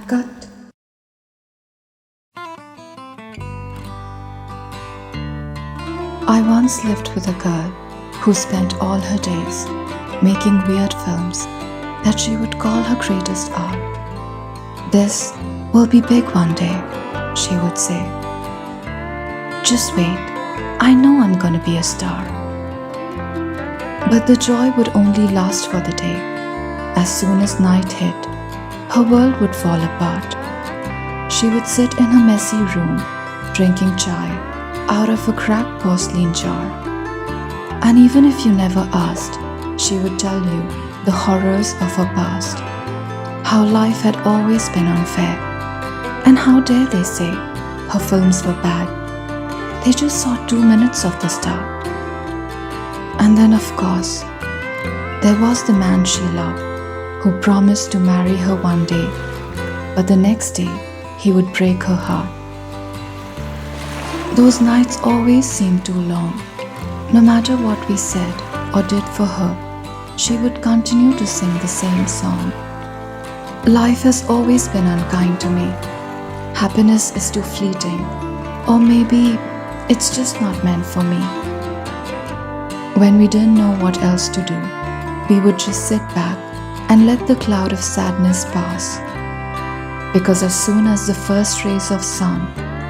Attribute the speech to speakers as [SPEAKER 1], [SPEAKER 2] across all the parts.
[SPEAKER 1] Cut. I once lived with a girl who spent all her days making weird films that she would call her greatest art. "This will be big one day," she would say. "Just wait, I know I'm gonna be a star." But the joy would only last for the day. As soon as night hit, her world would fall apart. She would sit in her messy room, drinking chai out of a cracked porcelain jar. And even if you never asked, she would tell you the horrors of her past, how life had always been unfair, and how dare they say her films were bad. They just saw 2 minutes of the start. And then, of course, there was the man she loved, who promised to marry her one day, but the next day he would break her heart. Those nights always seemed too long. No matter what we said or did for her, she would continue to sing the same song. "Life has always been unkind to me. Happiness is too fleeting, or maybe it's just not meant for me." When we didn't know what else to do, we would just sit back and let the cloud of sadness pass. Because as soon as the first rays of sun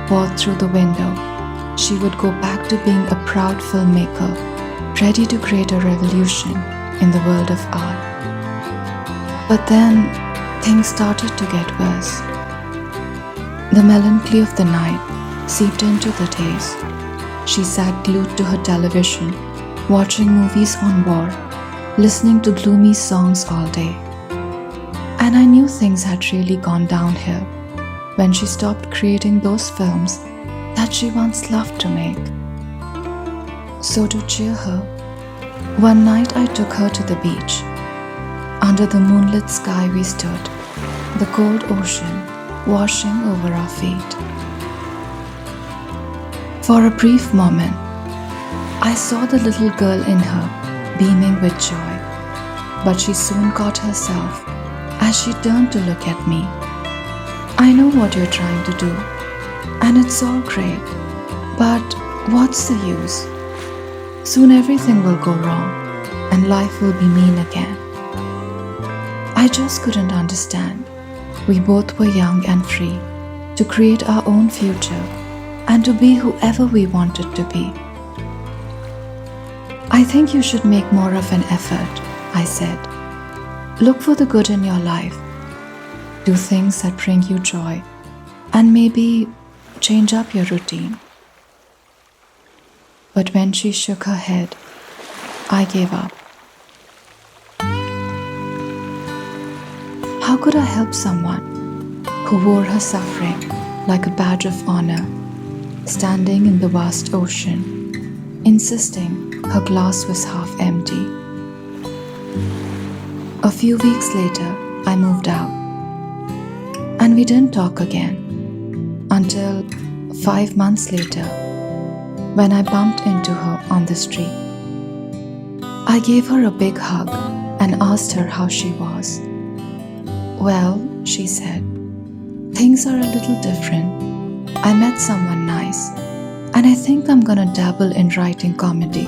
[SPEAKER 1] poured through the window, she would go back to being a proud filmmaker, ready to create a revolution in the world of art. But then, things started to get worse. The melancholy of the night seeped into the days. She sat glued to her television, watching movies on war, listening to gloomy songs all day. And I knew things had really gone downhill when she stopped creating those films that she once loved to make. So to cheer her, one night I took her to the beach. Under the moonlit sky we stood, the cold ocean washing over our feet. For a brief moment, I saw the little girl in her beaming with joy, but she soon caught herself as she turned to look at me. "I know what you're trying to do, and it's all great, but what's the use? Soon everything will go wrong, and life will be mean again." I just couldn't understand. We both were young and free to create our own future and to be whoever we wanted to be. "I think you should make more of an effort," I said. "Look for the good in your life. Do things that bring you joy, and maybe change up your routine." But when she shook her head, I gave up. How could I help someone who wore her suffering like a badge of honor, standing in the vast ocean, insisting her glass was half empty? A few weeks later, I moved out, and we didn't talk again until 5 months later, when I bumped into her on the street. I gave her a big hug and asked her how she was. "Well," she said, "things are a little different. I met someone nice, and I think I'm gonna dabble in writing comedy."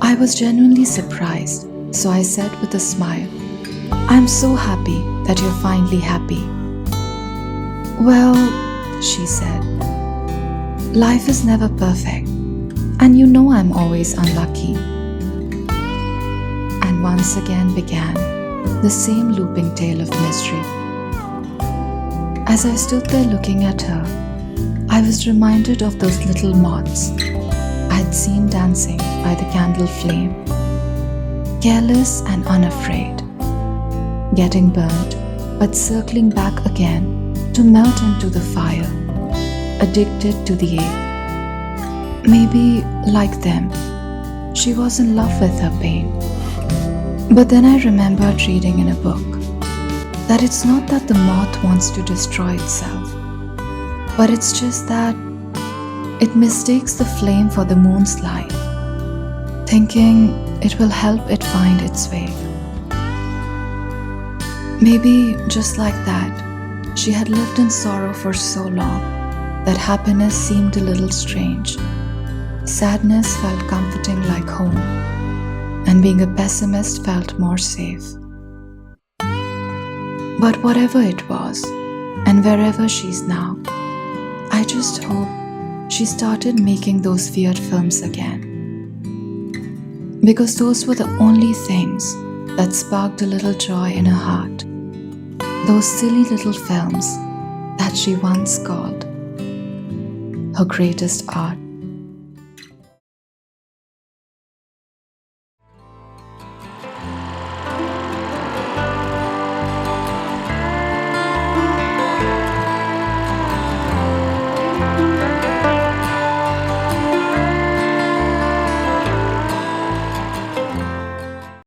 [SPEAKER 1] I was genuinely surprised, so I said with a smile, "I'm so happy that you're finally happy." "Well," she said, "life is never perfect, and you know I'm always unlucky." And once again began the same looping tale of misery. As I stood there looking at her, I was reminded of those little moths I'd seen dancing by the candle flame, careless and unafraid, getting burnt but circling back again to melt into the fire, addicted to the ache. Maybe, like them, she was in love with her pain. But then I remembered reading in a book that it's not that the moth wants to destroy itself, but it's just that it mistakes the flame for the moon's light, thinking it will help it find its way. Maybe just like that, she had lived in sorrow for so long that happiness seemed a little strange. Sadness felt comforting like home, and being a pessimist felt more safe. But whatever it was, and wherever she's now, I just hope she started making those weird films again. Because those were the only things that sparked a little joy in her heart. Those silly little films that she once called her greatest art.